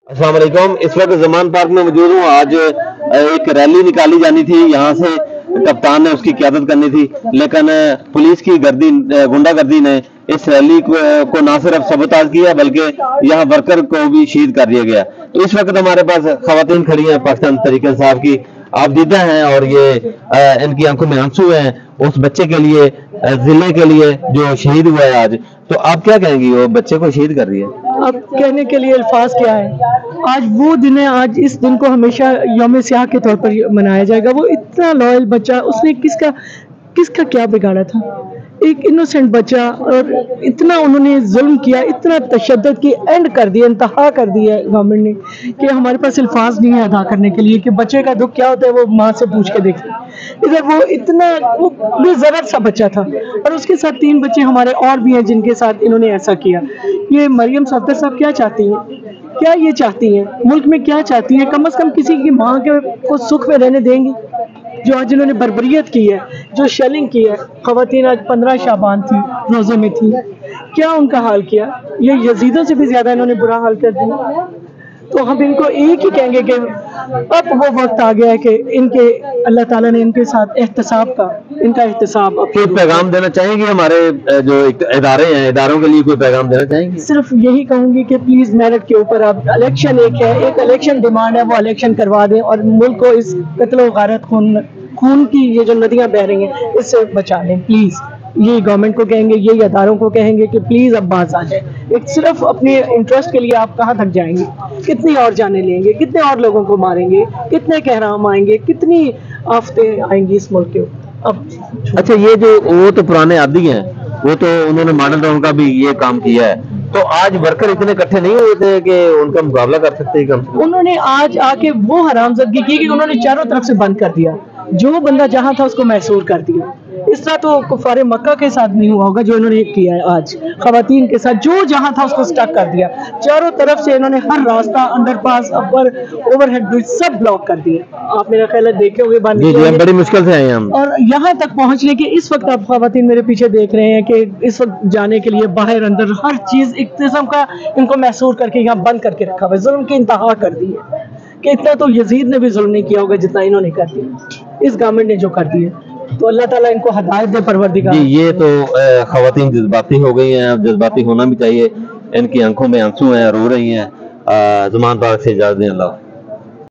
अस्सलाम वालेकुम। इस वक्त जमान पार्क में मौजूद हूँ। आज एक रैली निकाली जानी थी, यहाँ से कप्तान ने उसकी क़यादत करनी थी, लेकिन पुलिस की गुंडागर्दी ने इस रैली को ना सिर्फ सबोताज किया बल्कि यहाँ वर्कर को भी शहीद कर दिया गया। तो इस वक्त हमारे पास खवातीन खड़ी हैं पाकिस्तान तहरीक इंसाफ की, आप दीदा हैं और ये इनकी आंखों में आंसू हैं उस बच्चे के लिए, जिले के लिए जो शहीद हुआ है आज। तो आप क्या कहेंगी, वो बच्चे को शहीद कर रही है? अब कहने के लिए अल्फाज क्या है। आज वो दिन है, आज इस दिन को हमेशा यौम स्याह के तौर पर मनाया जाएगा। वो इतना लॉयल बच्चा, उसने किसका क्या बिगाड़ा था? एक इनोसेंट बच्चा, और इतना उन्होंने जुल्म किया, इतना तशद्दुद की एंड कर दिया, इंतहा कर दिया गवर्नमेंट ने कि हमारे पास अल्फाज नहीं है अदा करने के लिए कि बच्चे का दुख क्या होता है वो माँ से पूछ के देखें। इधर वो बेज़रत सा बच्चा था, और उसके साथ 3 बच्चे हमारे और भी हैं जिनके साथ इन्होंने ऐसा किया। ये मरियम सफदर साहब क्या चाहती हैं? क्या ये चाहती हैं मुल्क में, क्या चाहती हैं? कम से कम किसी की माँ को सुख में रहने देंगी? जो आज इन्होंने बर्बरियत की है, जो शेलिंग की है, खवातीन आज 15 शाबान थी, रोज़े में थी, क्या उनका हाल किया? ये यजीदों से भी ज्यादा इन्होंने बुरा हाल कर दिया। तो हम इनको एक ही कहेंगे कि अब वो वक्त आ गया है कि अल्लाह ताला ने इनके साथ इनका एहतसाब। कोई पैगाम देना चाहेंगे हमारे जो इदारे हैं, इदारों के लिए कोई पैगाम देना चाहेंगे? सिर्फ यही कहूंगी कि प्लीज मेरिट के ऊपर अब इलेक्शन एक इलेक्शन डिमांड है, वो इलेक्शन करवा दें और मुल्क को इस कत्ल गारत खून की ये जो नदियां बह रही हैं इससे बचा लें प्लीज। ये गवर्नमेंट को कहेंगे, ये अदारों को कहेंगे कि प्लीज अब बात आ जाए। एक सिर्फ अपने इंटरेस्ट के लिए आप कहाँ तक जाएंगे? कितनी और जाने लेंगे? कितने और लोगों को मारेंगे? कितने कहराम आएंगे? कितनी आफतें आएंगी इस मुल्क के ऊपर? अब अच्छा, ये जो वो तो पुराने आदी हैं, वो तो उन्होंने मॉडल टाउन का भी ये काम किया है, तो आज वर्कर इतने इकट्ठे नहीं हुए थे कि उनका मुकाबला कर सकते हैं? उन्होंने आज आके वो हरामजदगी की कि उन्होंने चारों तरफ से बंद कर दिया, जो बंदा जहां था उसको महसूर कर दिया। इस तरह तो कुफारे मक्का के साथ नहीं हुआ होगा जो इन्होंने किया है आज खवातीन के साथ, जो जहां था उसको स्टक कर दिया। चारों तरफ से इन्होंने हर रास्ता, अंडरपास, अपर, ओवरहेड ब्रिज सब ब्लॉक कर दिए। आप मेरा ख्याल है देखे होंगे, बड़ी मुश्किल से आए हम और यहाँ तक पहुंचने के इस वक्त आप खवातीन मेरे पीछे देख रहे हैं कि इस वक्त जाने के लिए बाहर अंदर हर चीज एक किस्म का इनको महसूर करके यहाँ बंद करके रखा हुआ है। जुल्म की इंतहा कर दी है कि इतना तो यजीद ने भी जुल्म नहीं किया होगा जितना इन्होंने कर दिया, इस गवर्नमेंट ने जो कर दिया। तो अल्लाह ताला इनको हिदायत दे परवरदिगार। ये तो खवातीन जज्बाती हो गई हैं, जज्बाती होना भी चाहिए। इनकी आंखों में आंसू हैं, रो रही हैं। ज़मान पार्क से इजाज़त दें। अल्लाह।